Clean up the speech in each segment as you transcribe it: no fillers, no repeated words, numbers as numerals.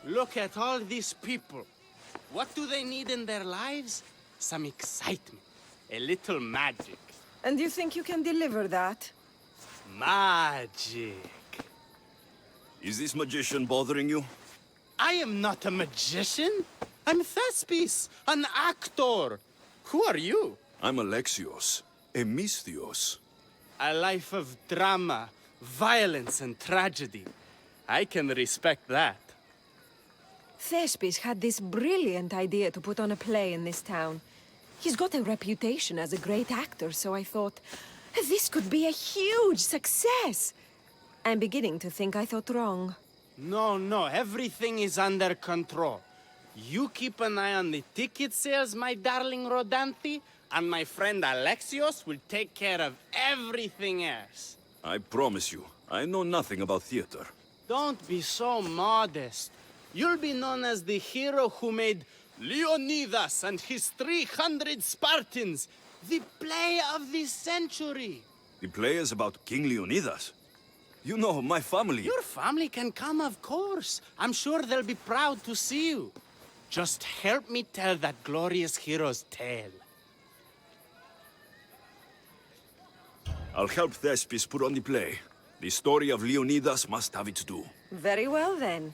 Look at all these people. What do they need in their lives? Some excitement. A little magic. And you think you can deliver that? Magic. Is this magician bothering you? I am not a magician. I'm Thespis, an actor. Who are you? I'm Alexios, a Misthios. A life of drama, violence, and tragedy. I can respect that. Thespis had this brilliant idea to put on a play in this town. He's got a reputation as a great actor, so I thought, this could be a huge success. I'm beginning to think I thought wrong. No, everything is under control. You keep an eye on the ticket sales, my darling Rodanthi, and my friend Alexios will take care of everything else. I promise you, I know nothing about theater. Don't be so modest. You'll be known as the hero who made Leonidas and his 300 Spartans, the play of the century. The play is about King Leonidas. You know, my family... Your family can come, of course. I'm sure they'll be proud to see you. Just help me tell that glorious hero's tale. I'll help Thespis put on the play. The story of Leonidas must have its due. Very well, then.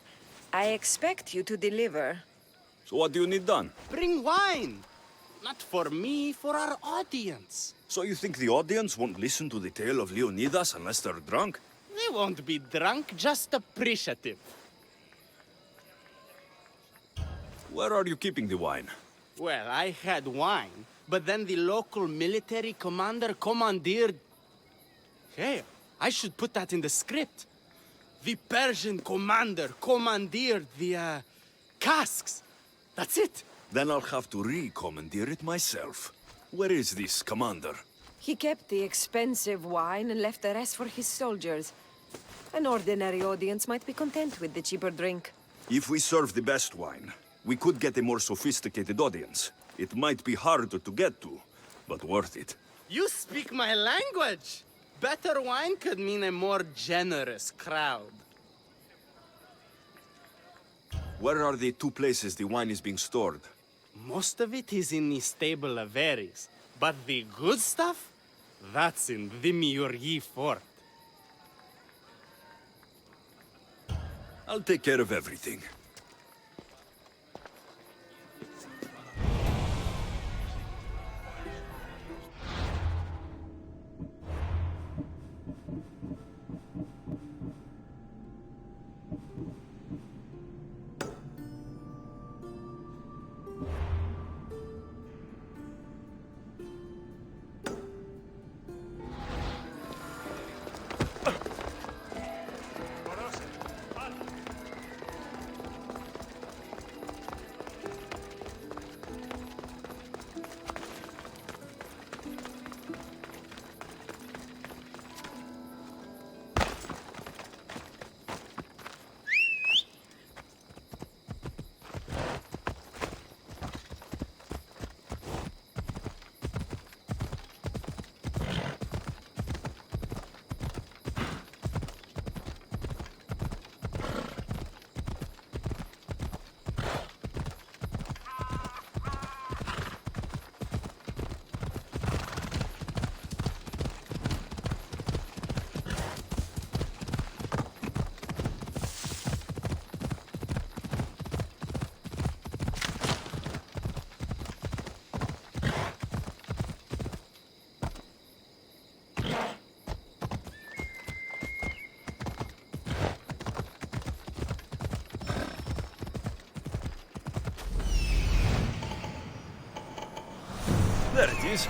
I expect you to deliver. So what do you need done? Bring wine. Not for me, for our audience. So you think the audience won't listen to the tale of Leonidas unless they're drunk? They won't be drunk, just appreciative. Where are you keeping the wine? Well, I had wine, but then the local military commander commandeered... Hey, I should put that in the script. The Persian commander commandeered the, casks. That's it. Then I'll have to re-commandeer it myself. Where is this commander? He kept the expensive wine and left the rest for his soldiers. An ordinary audience might be content with the cheaper drink. If we serve the best wine, we could get a more sophisticated audience. It might be harder to get to, but worth it. You speak my language. Better wine could mean a more generous crowd. Where are the two places the wine is being stored? Most of it is in the stable of Ares, but the good stuff, that's in Demiurgi Fort. I'll take care of everything. There it is.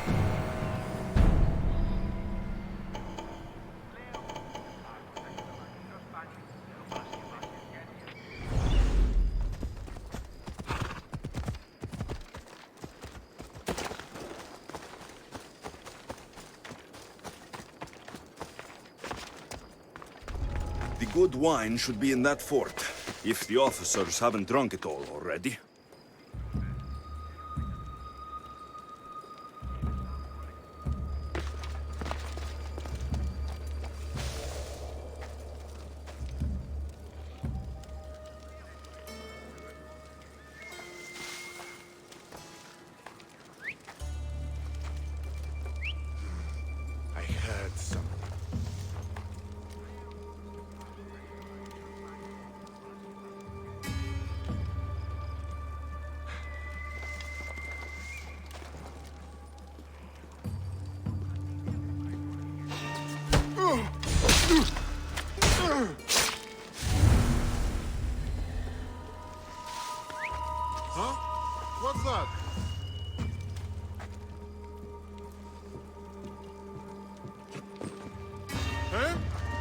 The good wine should be in that fort, if the officers haven't drunk it all already.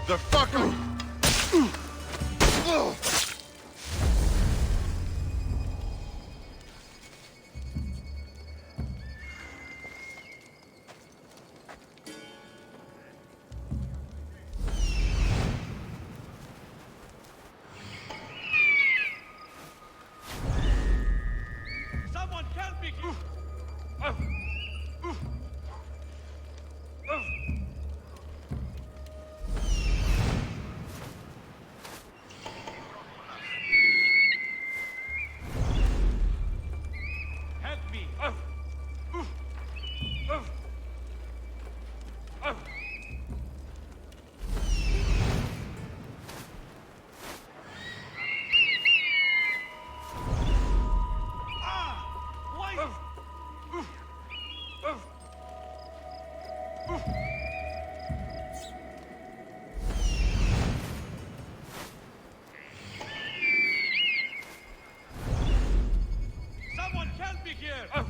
The fucker! Someone help me! Help me! Why? Someone help me here! Help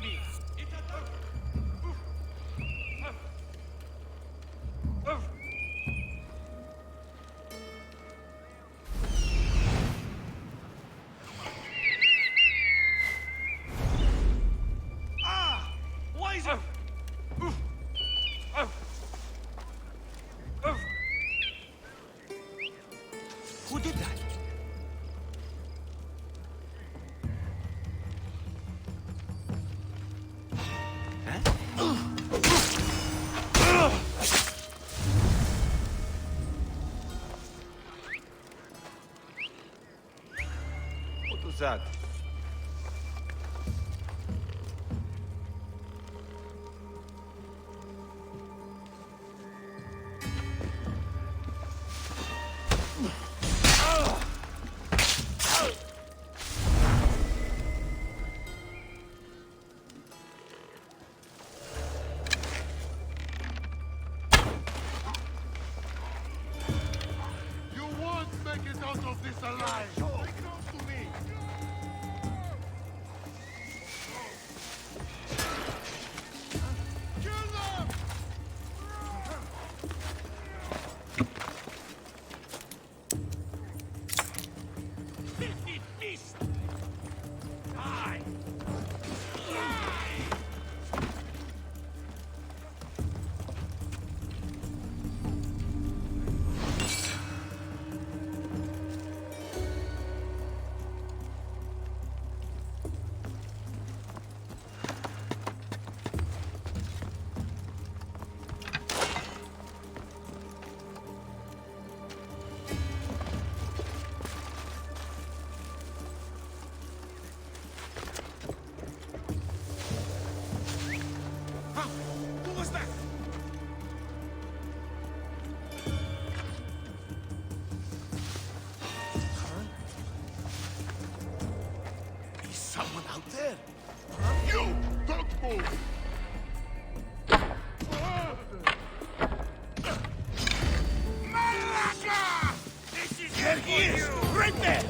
me! Why is it? Who did that? What was that? You won't make it out of this alive! Bring it on to me! Kill them! Filthy beast! Die! Who was that? Is someone out there? You! Don't move! Malaga! This is there he is! Right there!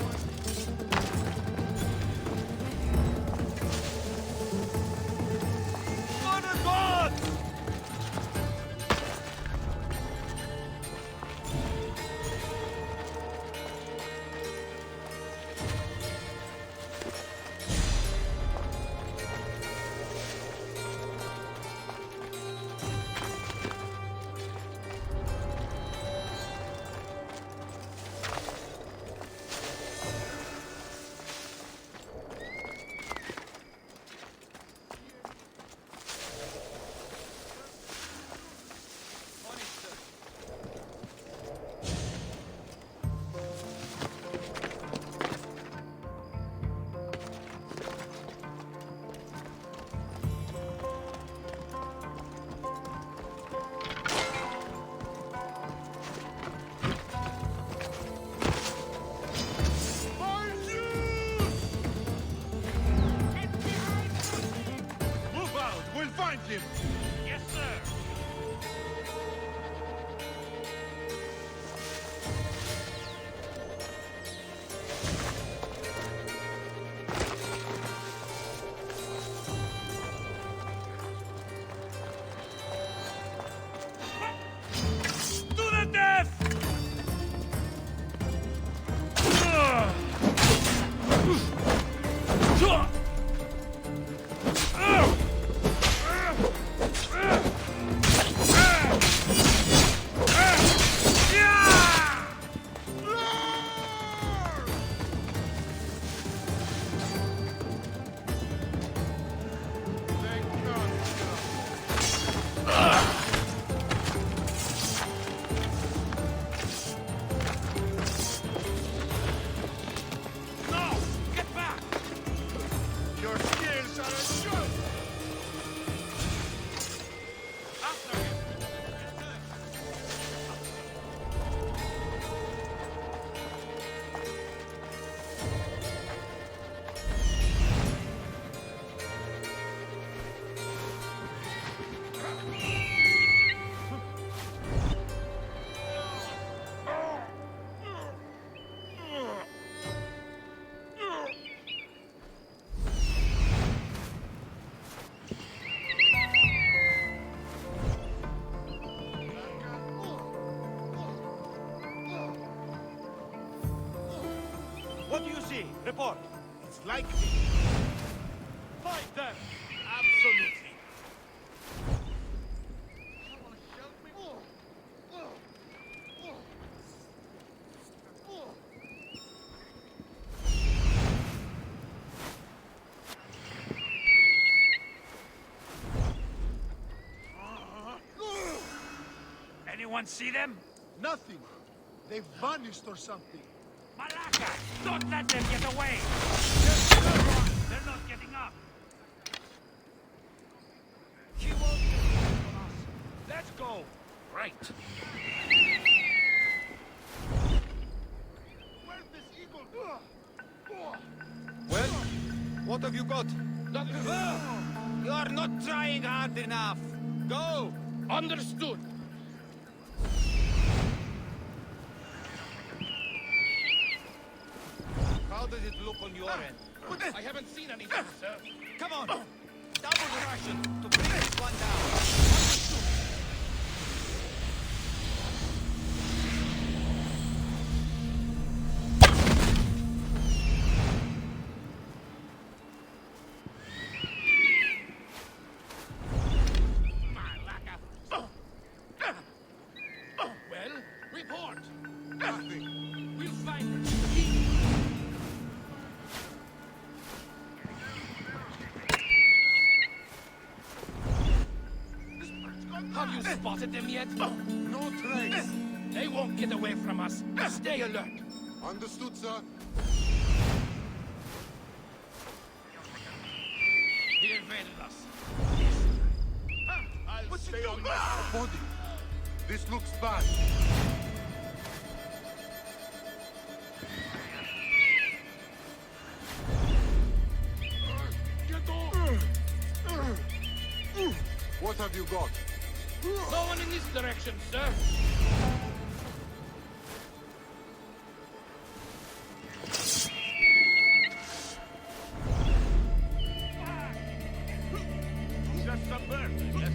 Mother God! What do you see? Report. It's likely. Fight them! Absolutely. Help me. Anyone see them? Nothing. They've vanished or something. Malaka! Don't let them get away! They're not getting up! He won't get away from us. Let's go! Right. Where's this eagle? Well, what have you got? You are not trying hard enough. Go! Understood. How does it look on your end? I haven't seen anything, sir. Come on! Double the ration to bring this one down. Well, report. Nothing. We'll find it. Have you spotted them yet? No trace. They won't get away from us. Stay alert. Understood, sir. He evaded us. I'll stay on my body. This looks bad. Get off! What have you got? No one in this direction, sir. Just some birds, I guess.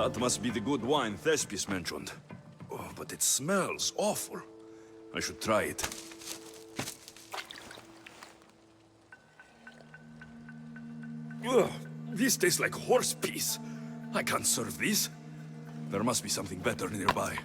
That must be the good wine Thespis mentioned. Oh, but it smells awful. I should try it. Ugh, this tastes like horse piss. I can't serve this. There must be something better nearby.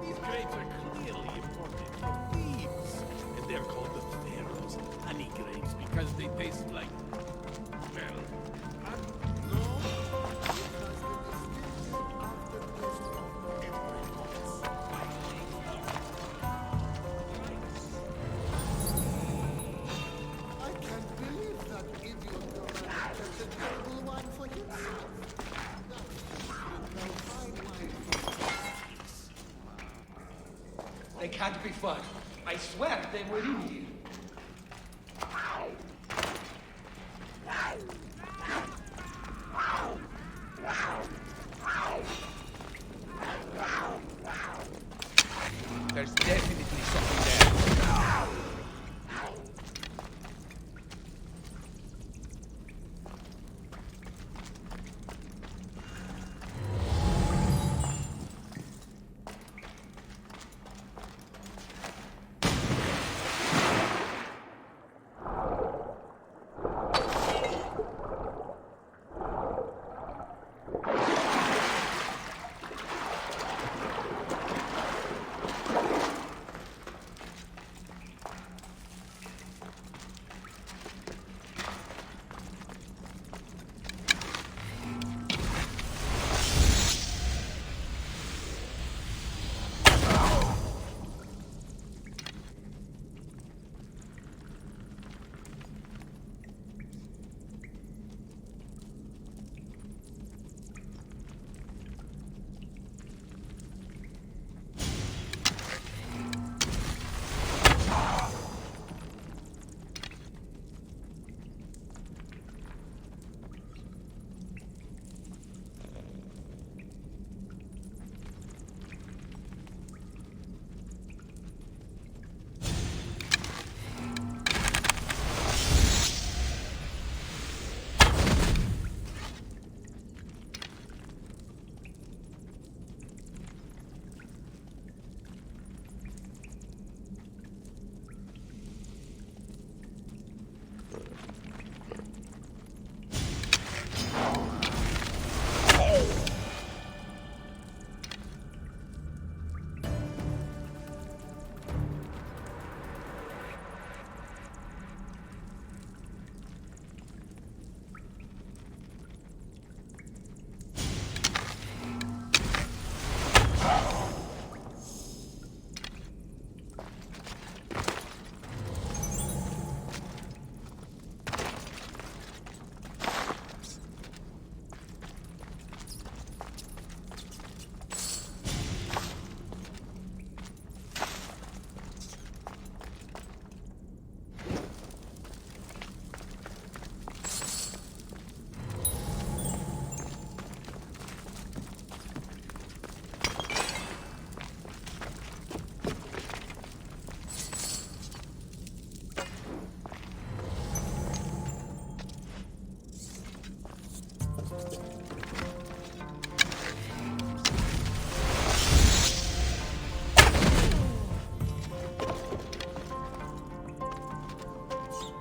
These grapes are clearly imported from Thebes. And they're called the Pharaoh's honey grapes because they taste like, well, I can't believe that idiot Roman kept the terrible wine for himself. Now fine wine. they can't be fun. I swear they were in here. There's definitely something there.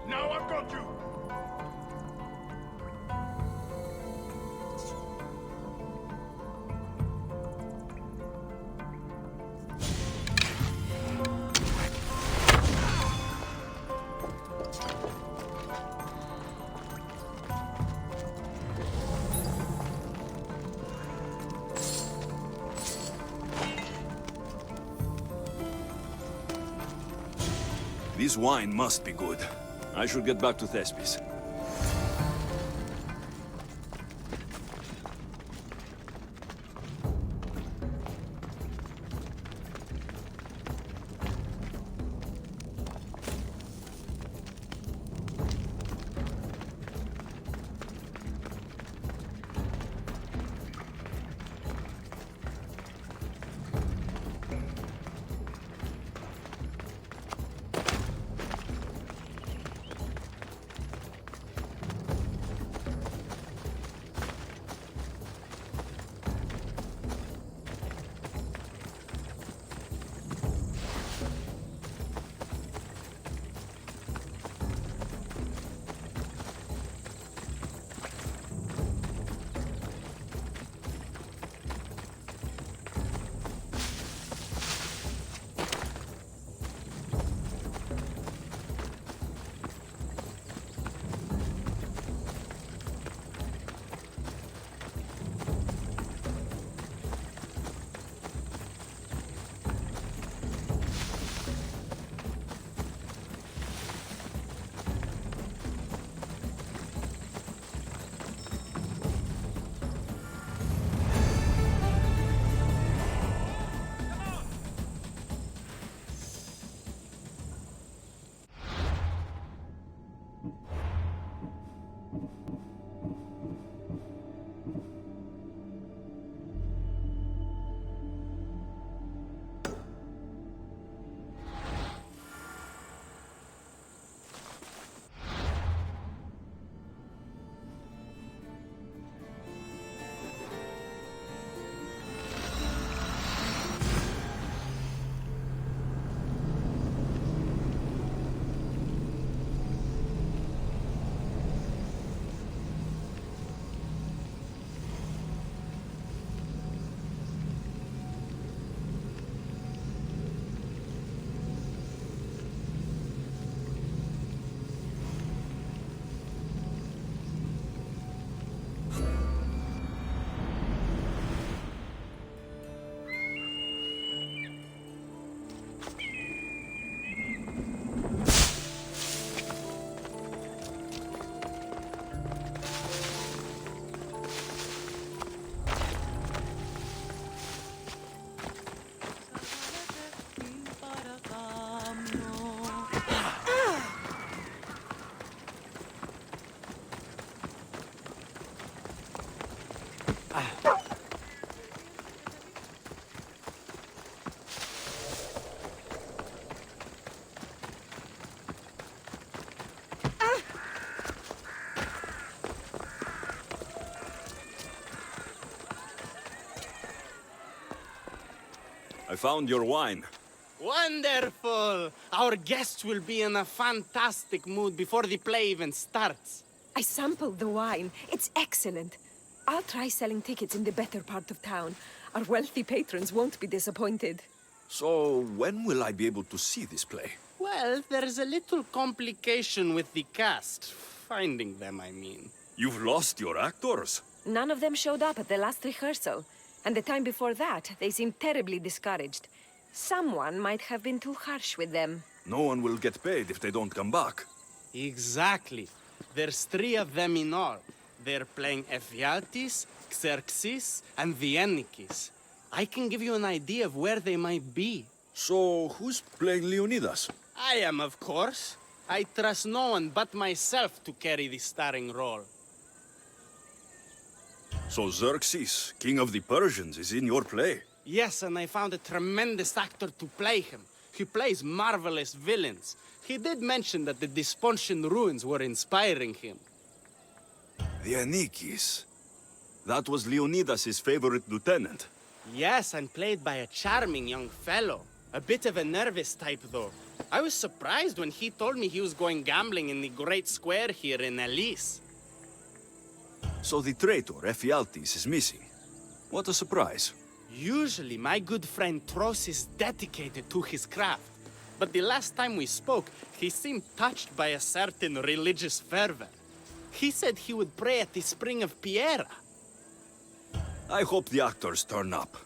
Now I've got you! This wine must be good. I should get back to Thespis. I found your wine. Wonderful! Our guests will be in a fantastic mood before the play even starts. I sampled the wine. It's excellent. I'll try selling tickets in the better part of town. Our wealthy patrons won't be disappointed. So, when will I be able to see this play? Well, there's a little complication with the cast. Finding them, I mean. You've lost your actors? None of them showed up at the last rehearsal. And the time before that, they seemed terribly discouraged. Someone might have been too harsh with them. No one will get paid if they don't come back. Exactly. There's 3 of them in all. They're playing Ephialtes, Xerxes, and Viennikis. I can give you an idea of where they might be. So, who's playing Leonidas? I am, of course. I trust no one but myself to carry the starring role. So Xerxes, king of the Persians, is in your play? Yes, and I found a tremendous actor to play him. He plays marvelous villains. He did mention that the Despontian ruins were inspiring him. Viennikis. That was Leonidas' favorite lieutenant. Yes, and played by a charming young fellow. A bit of a nervous type, though. I was surprised when he told me he was going gambling in the Great Square here in Elise. So the traitor, Ephialtes, is missing. What a surprise. Usually, my good friend Tros is dedicated to his craft. But the last time we spoke, he seemed touched by a certain religious fervor. He said he would pray at the spring of Piera. I hope the actors turn up.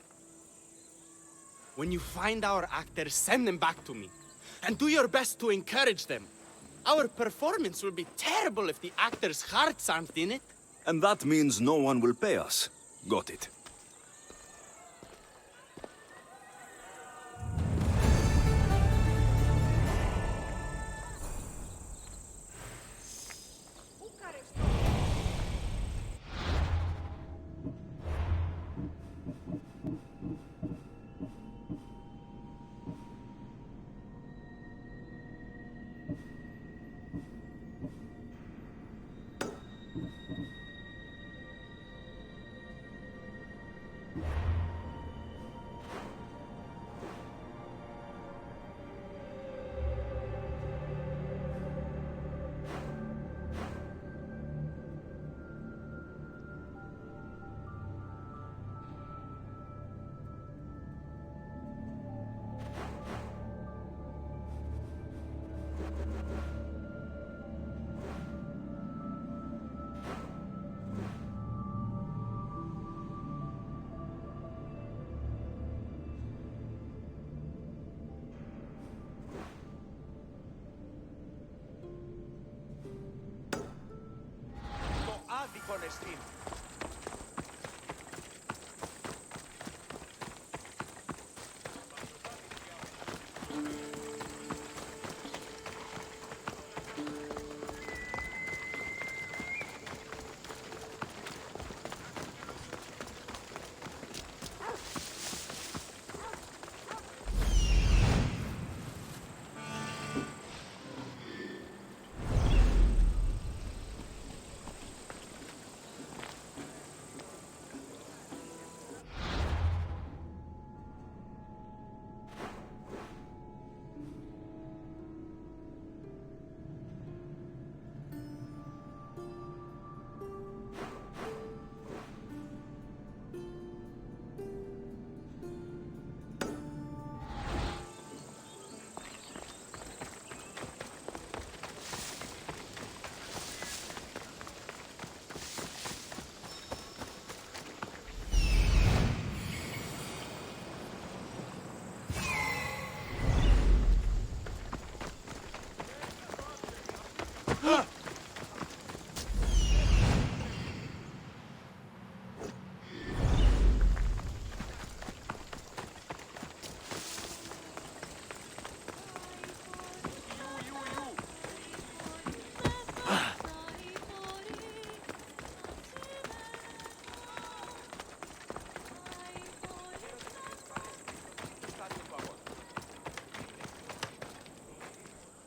When you find our actors, send them back to me. And do your best to encourage them. Our performance will be terrible if the actors' hearts aren't in it. And that means no one will pay us. Got it.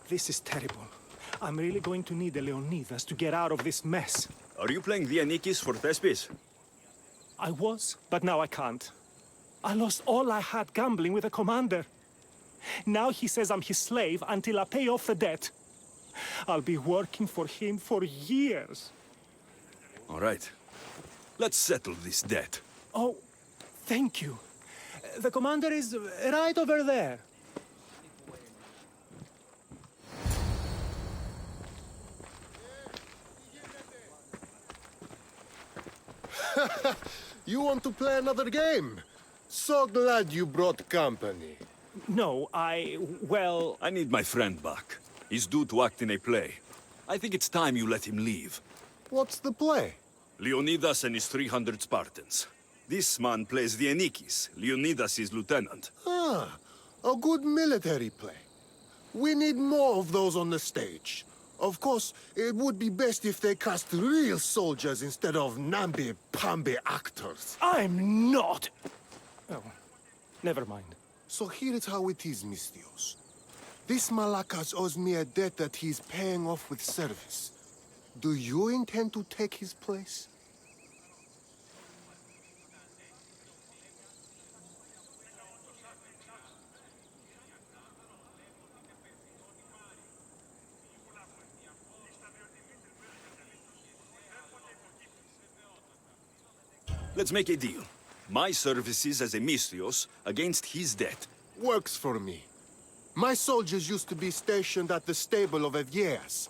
This is terrible. I'm really going to need a Leonidas to get out of this mess. Are you playing Dianikis for Thespis? I was, but now I can't. I lost all I had gambling with the commander. Now he says I'm his slave until I pay off the debt. I'll be working for him for years. All right. Let's settle this debt. Oh, thank you. The commander is right over there. You want to play another game? So glad you brought company. No, well... I need my friend back. He's due to act in a play. I think it's time you let him leave. What's the play? Leonidas and his 300 Spartans. This man plays Dianikis, Leonidas' lieutenant. Ah, a good military play. We need more of those on the stage. Of course, it would be best if they cast real soldiers instead of namby-pamby actors. I'm not! Oh, never mind. So here is how it is, Mystios. This Malakas owes me a debt that he's paying off with service. Do you intend to take his place? Let's make a deal. My services as a Misthios against his debt. Works for me. My soldiers used to be stationed at the stable of Evieas.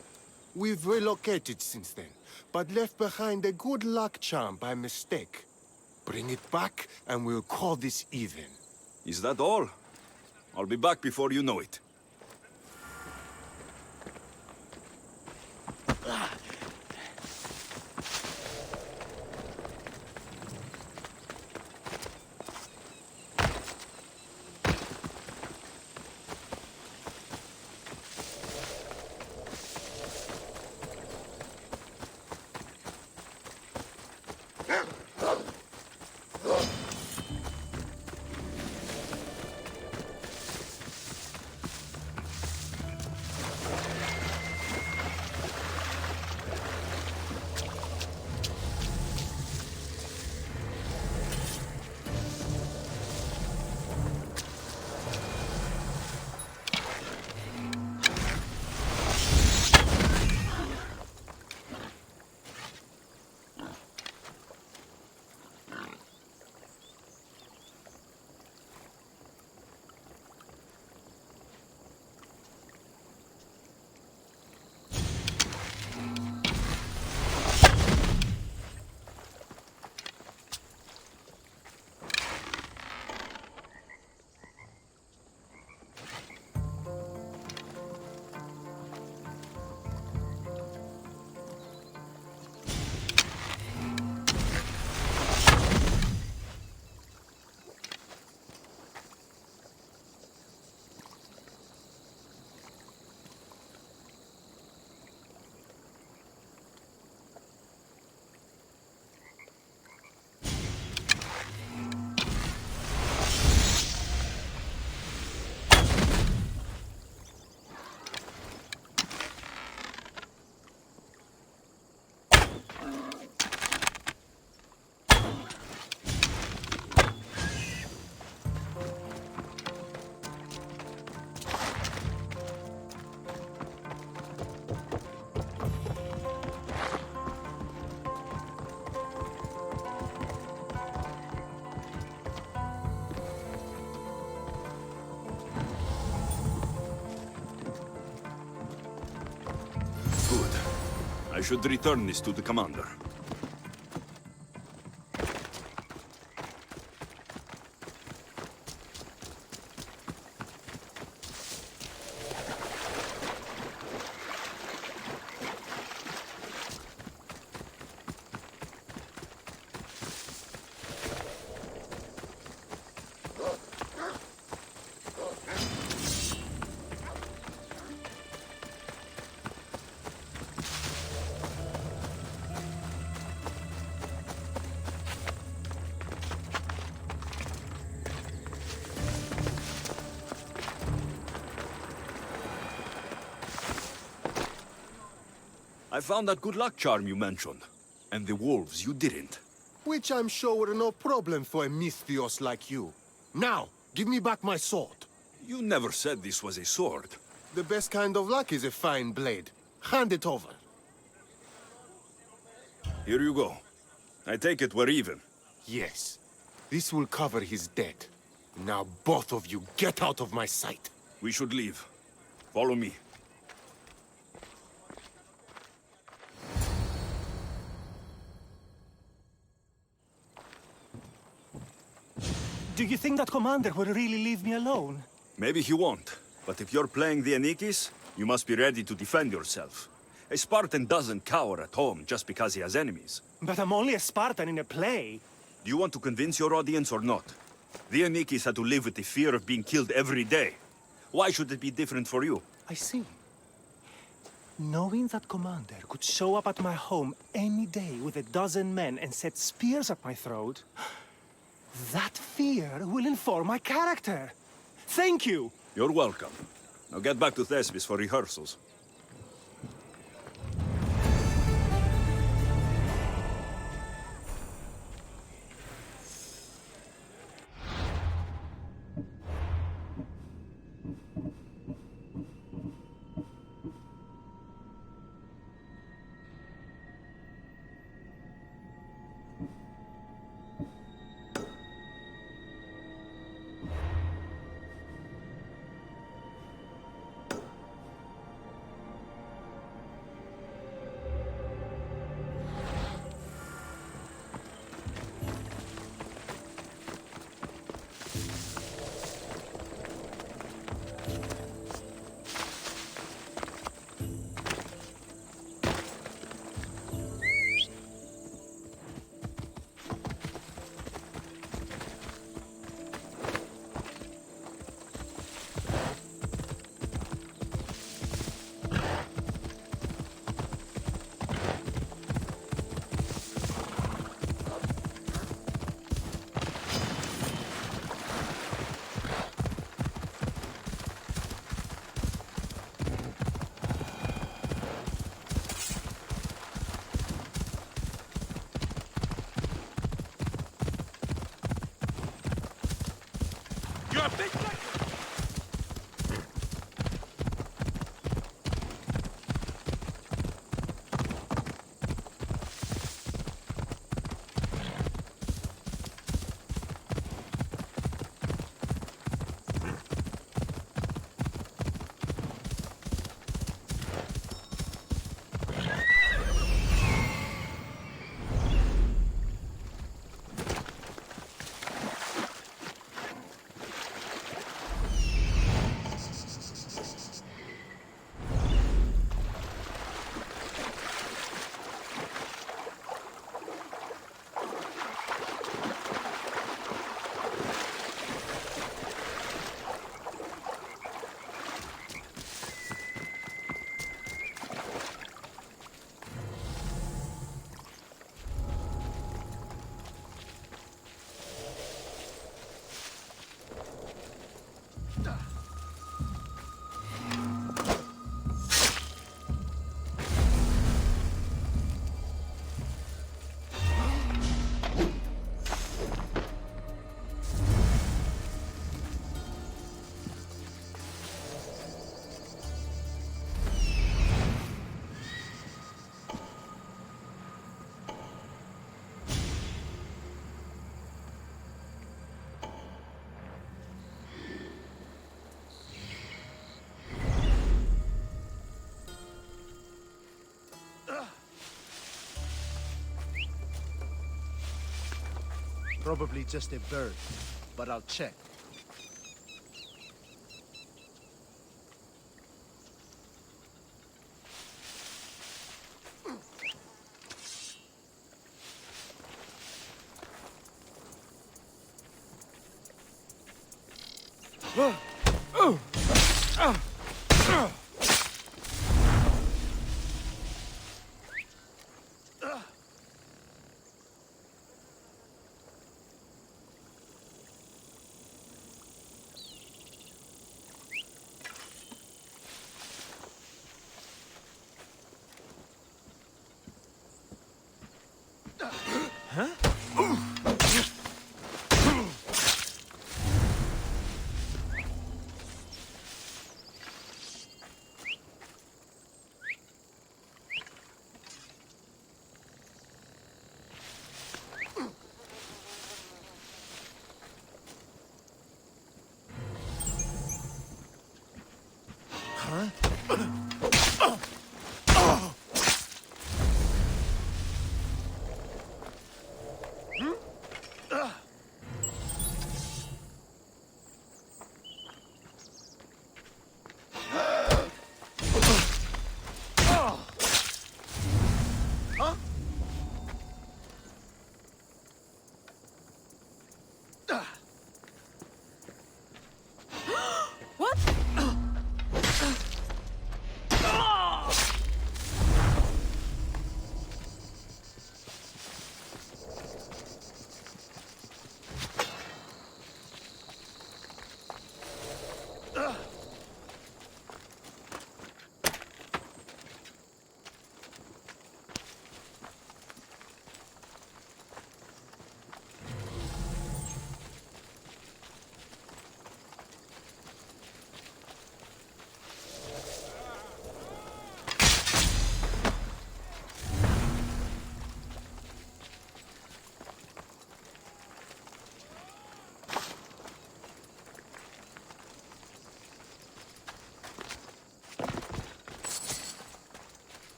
We've relocated since then, but left behind a good luck charm by mistake. Bring it back, and we'll call this even. Is that all? I'll be back before you know it. Good. I should return this to the commander. I found that good luck charm you mentioned. And the wolves, you didn't. Which I'm sure were no problem for a Misthios like you. Now, give me back my sword. You never said this was a sword. The best kind of luck is a fine blade. Hand it over. Here you go. I take it we're even. Yes. This will cover his debt. Now both of you get out of my sight. We should leave. Follow me. Do you think that commander will really leave me alone? Maybe he won't. But if you're playing the Anikis, you must be ready to defend yourself. A Spartan doesn't cower at home just because he has enemies. But I'm only a Spartan in a play. Do you want to convince your audience or not? The Anikis had to live with the fear of being killed every day. Why should it be different for you? I see. Knowing that commander could show up at my home any day with 12 men and set spears at my throat, that fear will inform my character. Thank you! You're welcome. Now get back to Thespis for rehearsals. You're big like... Probably just a bird, but I'll check.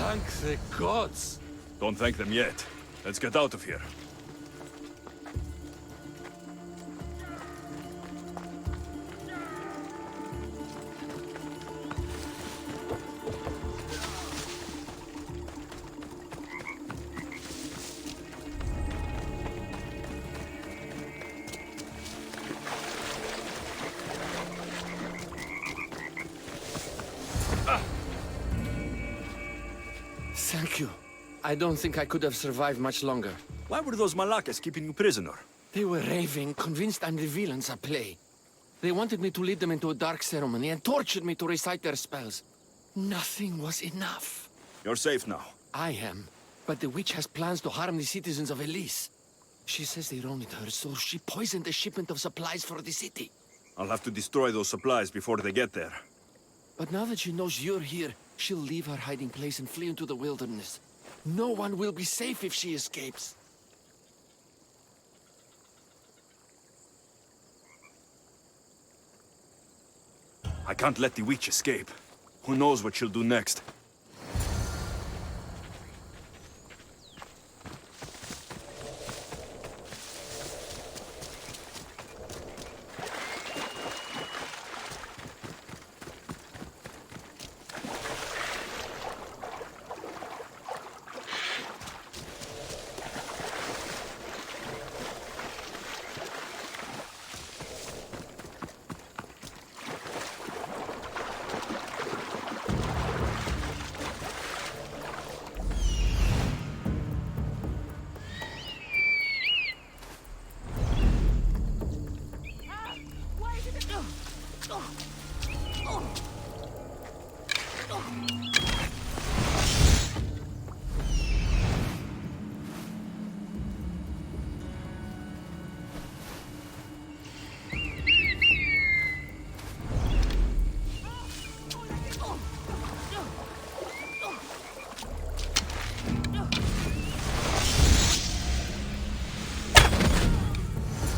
Thank the gods! Don't thank them yet. Let's get out of here. Thank you. I don't think I could have survived much longer. Why were those Malakas keeping you prisoner? They were raving, convinced I'm the villains at play. They wanted me to lead them into a dark ceremony and tortured me to recite their spells. Nothing was enough. You're safe now. I am. But the witch has plans to harm the citizens of Elise. She says they wronged her, so she poisoned a shipment of supplies for the city. I'll have to destroy those supplies before they get there. But now that she knows you're here, she'll leave her hiding place and flee into the wilderness. No one will be safe if she escapes. I can't let the witch escape. Who knows what she'll do next?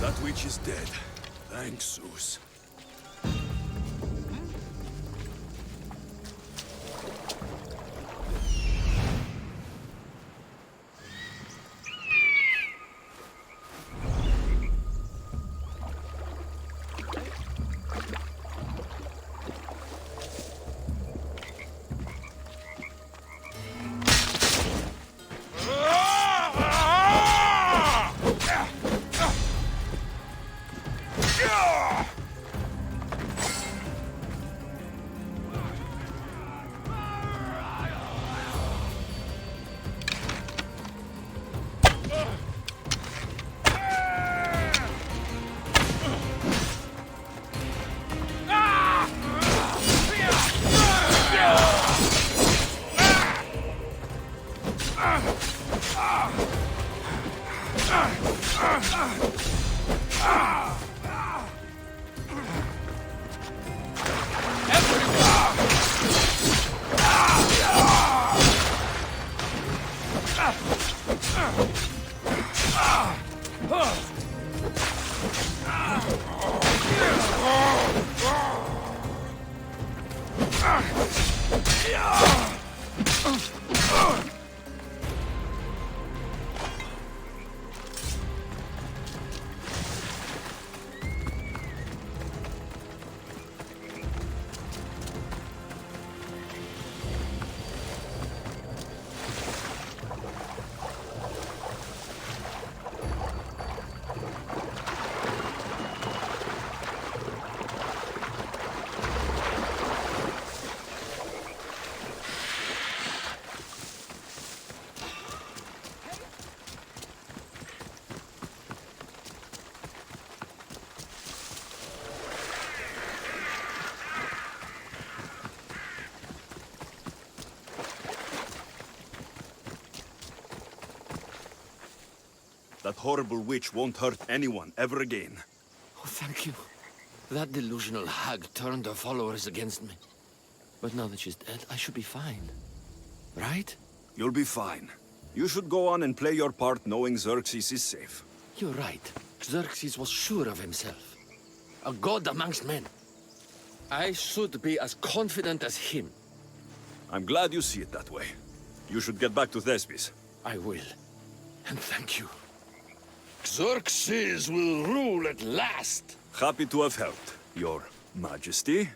That witch is dead. Thanks, Zeus. That horrible witch won't hurt anyone ever again. Oh, thank you. That delusional hag turned her followers against me. But now that she's dead, I should be fine. Right? You'll be fine. You should go on and play your part knowing Xerxes is safe. You're right. Xerxes was sure of himself. A god amongst men. I should be as confident as him. I'm glad you see it that way. You should get back to Thespis. I will. And thank you. Xerxes will rule at last! Happy to have helped, Your Majesty.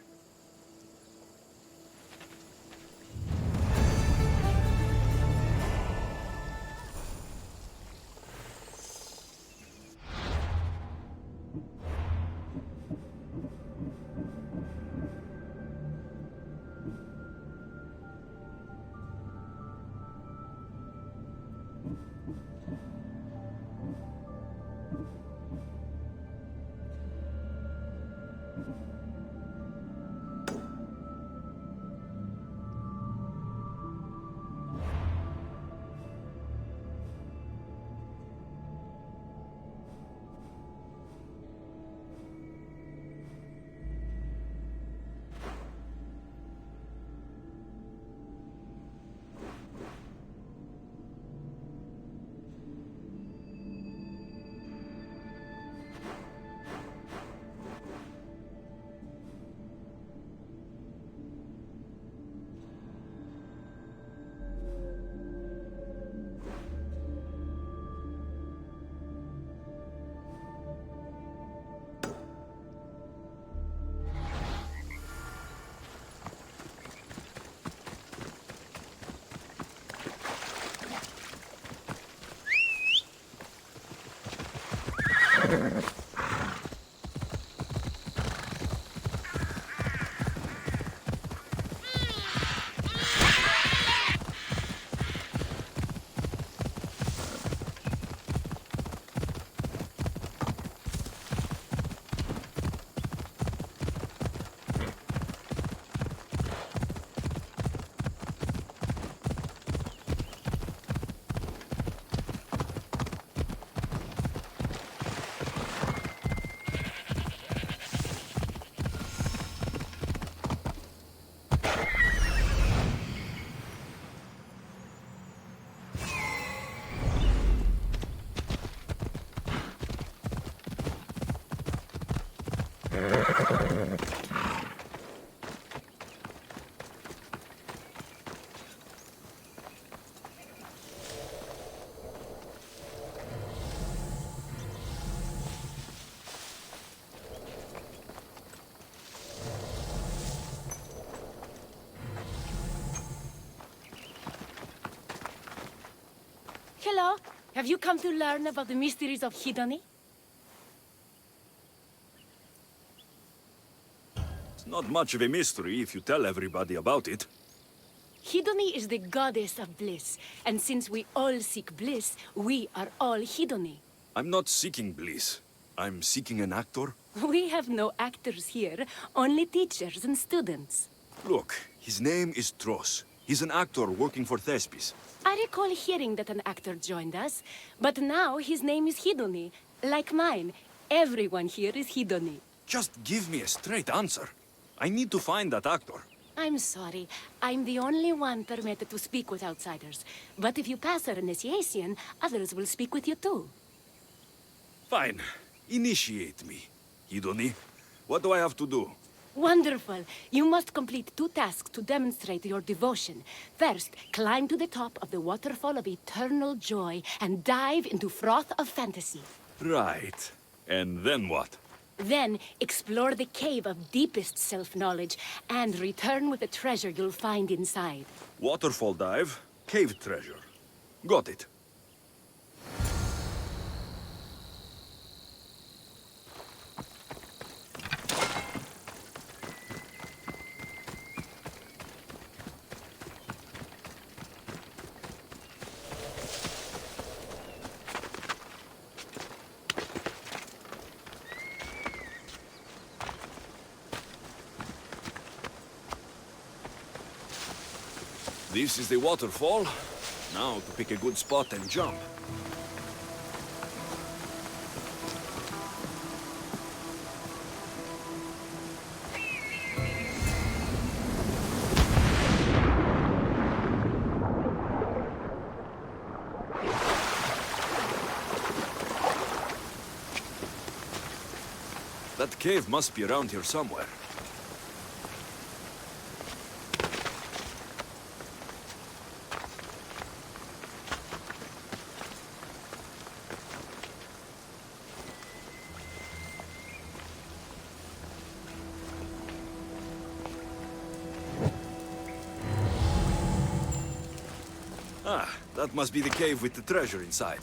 Hello. Have you come to learn about the mysteries of Hedony? It's not much of a mystery if you tell everybody about it. Hedony is the goddess of bliss, and since we all seek bliss, we are all Hedony. I'm not seeking bliss. I'm seeking an actor. We have no actors here, only teachers and students. Look, his name is Tros. He's an actor working for Thespis. I recall hearing that an actor joined us, but now his name is Hedony, like mine. Everyone here is Hedony. Just give me a straight answer. I need to find that actor. I'm sorry. I'm the only one permitted to speak with outsiders. But if you pass our initiation, others will speak with you too. Fine. Initiate me. Hedony, what do I have to do? Wonderful. You must complete 2 tasks to demonstrate your devotion. First, climb to the top of the waterfall of eternal joy and dive into froth of fantasy. Right. And then what? Then, explore the cave of deepest self-knowledge and return with the treasure you'll find inside. Waterfall dive, cave treasure. Got it. This is the waterfall. Now to pick a good spot and jump. That cave must be around here somewhere. Ah, that must be the cave with the treasure inside.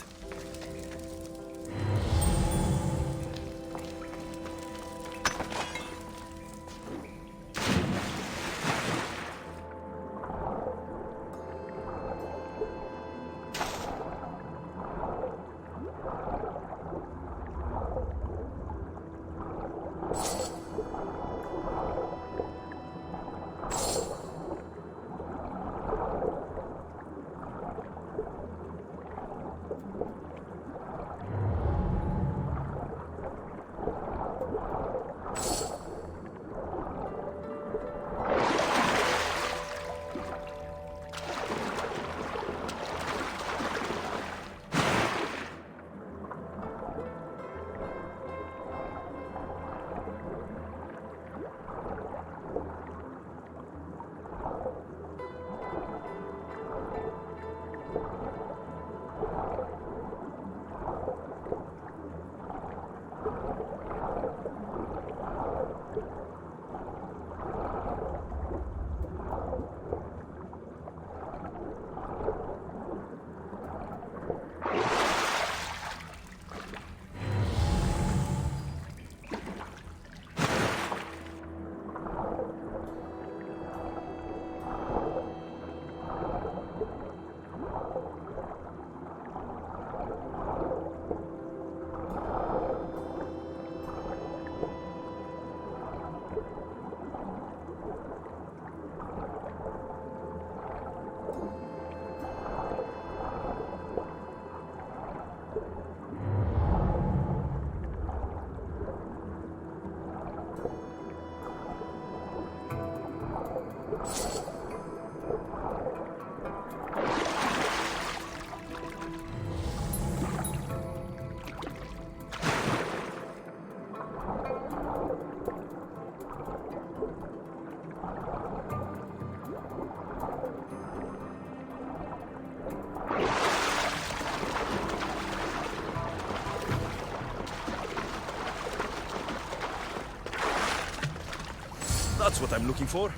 That's what I'm looking for.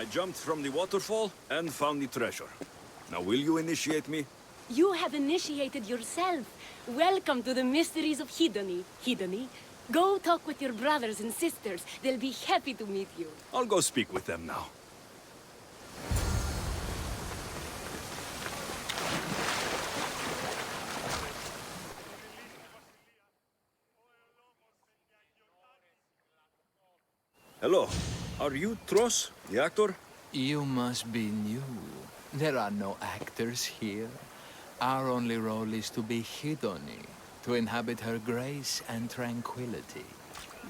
jumped from the waterfall and found the treasure. Now will you initiate me? You have initiated yourself. Welcome to the mysteries of Hedony. Hedony, go talk with your brothers and sisters. They'll be happy to meet you. I'll go speak with them now. Hello. Are you Tros, the actor? You must be new. There are no actors here. Our only role is to be Hedony, to inhabit her grace and tranquility.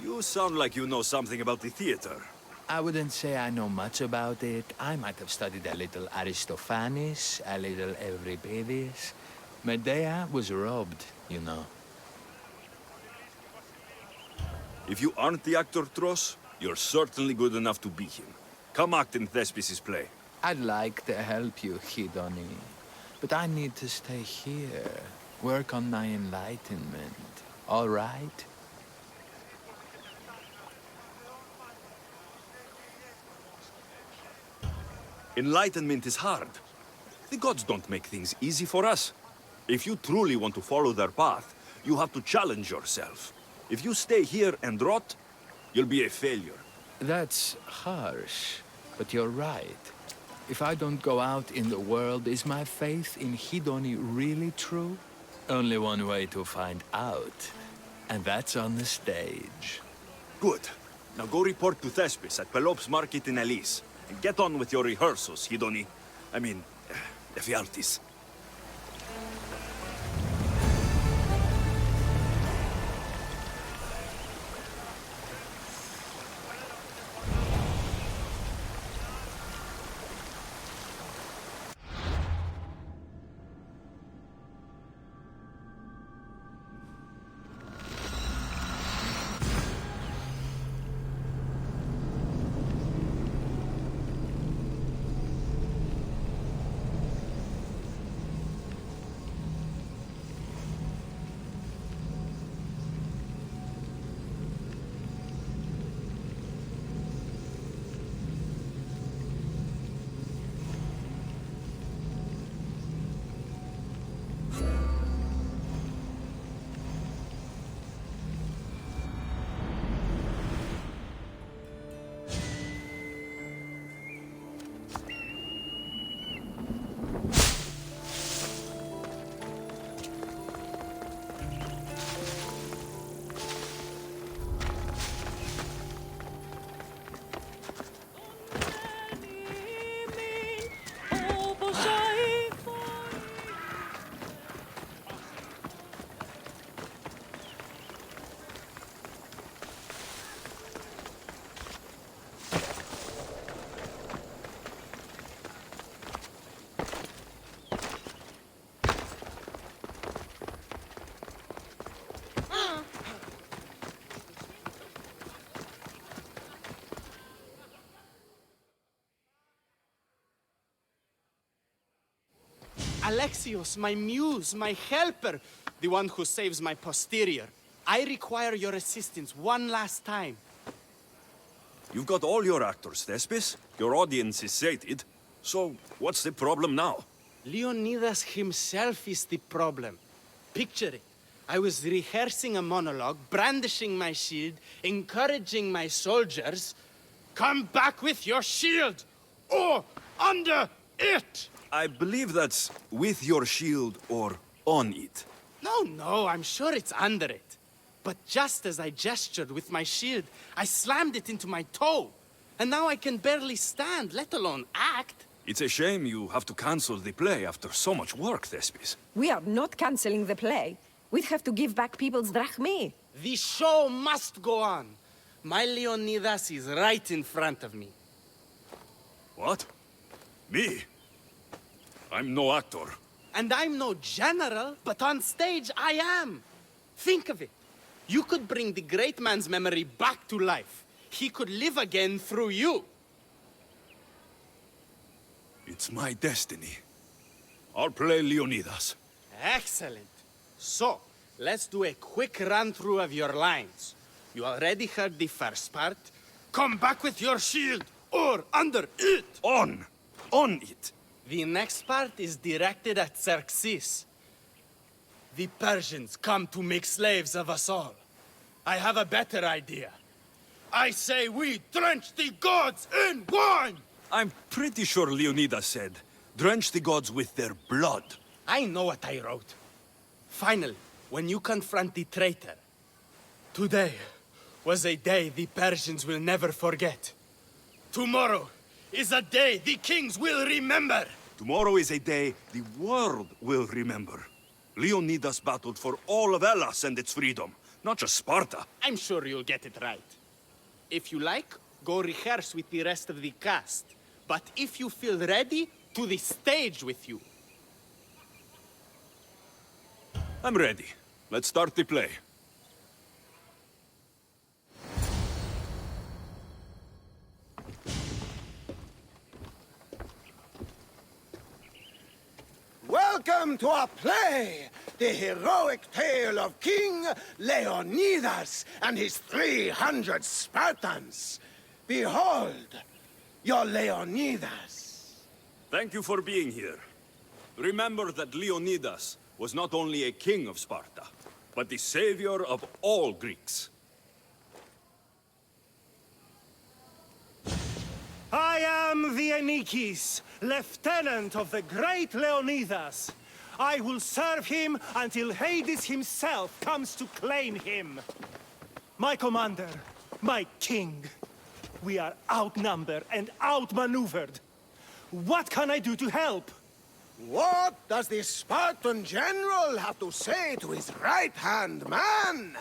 You sound like you know something about the theater. I wouldn't say I know much about it. I might have studied a little Aristophanes, a little Euripides. Medea was robbed, you know. If you aren't the actor Tros, you're certainly good enough to be him. Come act in Thespis' play. I'd like to help you, Hedony. But I need to stay here, work on my enlightenment. All right? Enlightenment is hard. The gods don't make things easy for us. If you truly want to follow their path, you have to challenge yourself. If you stay here and rot, you'll be a failure. That's harsh, but you're right. If I don't go out in the world, is my faith in Hedony really true? Only one way to find out, and that's on the stage. Good. Now go report to Thespis at Pelops Market in Elise. And get on with your rehearsals, Hedony. I mean, Ephialtes. Alexios, my muse, my helper, the one who saves my posterior. I require your assistance one last time. You've got all your actors, Thespis. Your audience is sated. So, what's the problem now? Leonidas himself is the problem. Picture it. I was rehearsing a monologue, brandishing my shield, encouraging my soldiers. Come back with your shield! Or under it! I believe that's with your shield or on it. No, I'm sure it's under it. But just as I gestured with my shield, I slammed it into my toe. And now I can barely stand, let alone act. It's a shame you have to cancel the play after so much work, Thespis. We are not cancelling the play. We'd have to give back people's drachmae. The show must go on. My Leonidas is right in front of me. What? Me? I'm no actor. And I'm no general, but on stage I am. Think of it. You could bring the great man's memory back to life. He could live again through you. It's my destiny. I'll play Leonidas. Excellent. So, let's do a quick run-through of your lines. You already heard the first part. Come back with your shield, or under it. On it. The next part is directed at Xerxes. The Persians come to make slaves of us all. I have a better idea. I say we drench the gods in wine! I'm pretty sure Leonidas said, drench the gods with their blood. I know what I wrote. Finally, when you confront the traitor, today was a day the Persians will never forget. Tomorrow is a day the kings will remember. Tomorrow is a day the world will remember. Leonidas battled for all of Hellas and its freedom, not just Sparta. I'm sure you'll get it right. If you like, go rehearse with the rest of the cast. But if you feel ready, to the stage with you. I'm ready. Let's start the play. Welcome to our play, the heroic tale of King Leonidas and his 300 Spartans. Behold, your Leonidas. Thank you for being here. Remember that Leonidas was not only a king of Sparta, but the savior of all Greeks. I am the Anikis, lieutenant of the great Leonidas. I will serve him until Hades himself comes to claim him. My commander, my king, we are outnumbered and outmaneuvered. What can I do to help? What does the Spartan general have to say to his right-hand man?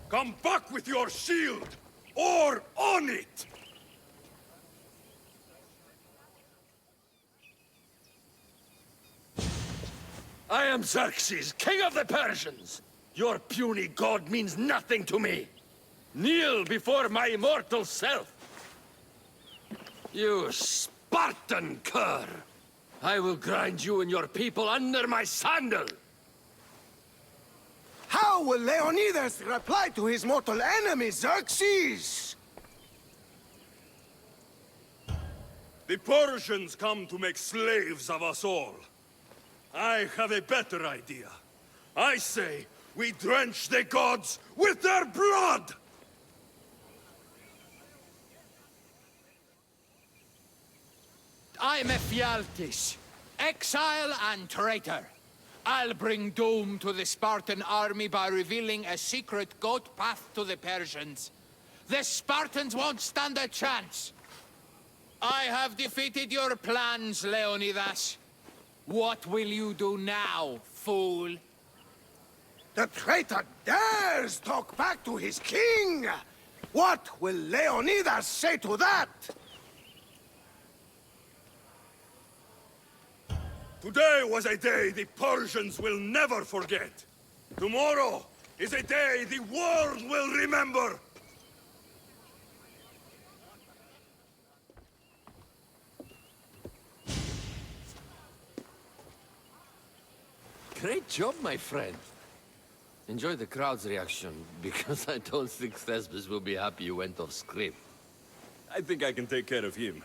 Come back with your shield, or on it! I am Xerxes, king of the Persians. Your puny god means nothing to me. Kneel before my immortal self. You Spartan cur! I will grind you and your people under my sandal! How will Leonidas reply to his mortal enemy, Xerxes? The Persians come to make slaves of us all. I have a better idea. I say we drench the gods with their blood! I'm Ephialtes, exile and traitor. I'll bring doom to the Spartan army by revealing a secret goat path to the Persians. The Spartans won't stand a chance. I have defeated your plans, Leonidas. What will you do now, fool? The traitor dares talk back to his king! What will Leonidas say to that? Today was a day the Persians will never forget. Tomorrow is a day the world will remember. Great job, my friend. Enjoy the crowd's reaction, because I don't think Thesbus will be happy you went off script. I think I can take care of him.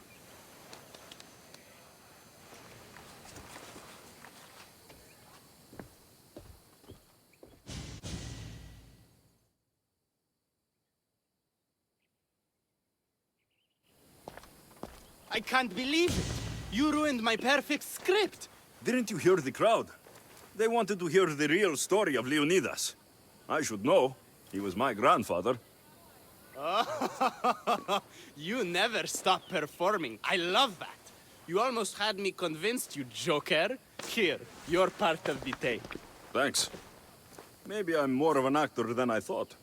I can't believe it. You ruined my perfect script. Didn't you hear the crowd? They wanted to hear the real story of Leonidas. I should know. He was my grandfather. You never stop performing. I love that. You almost had me convinced, you joker. Here, you're part of the take. Thanks. Maybe I'm more of an actor than I thought.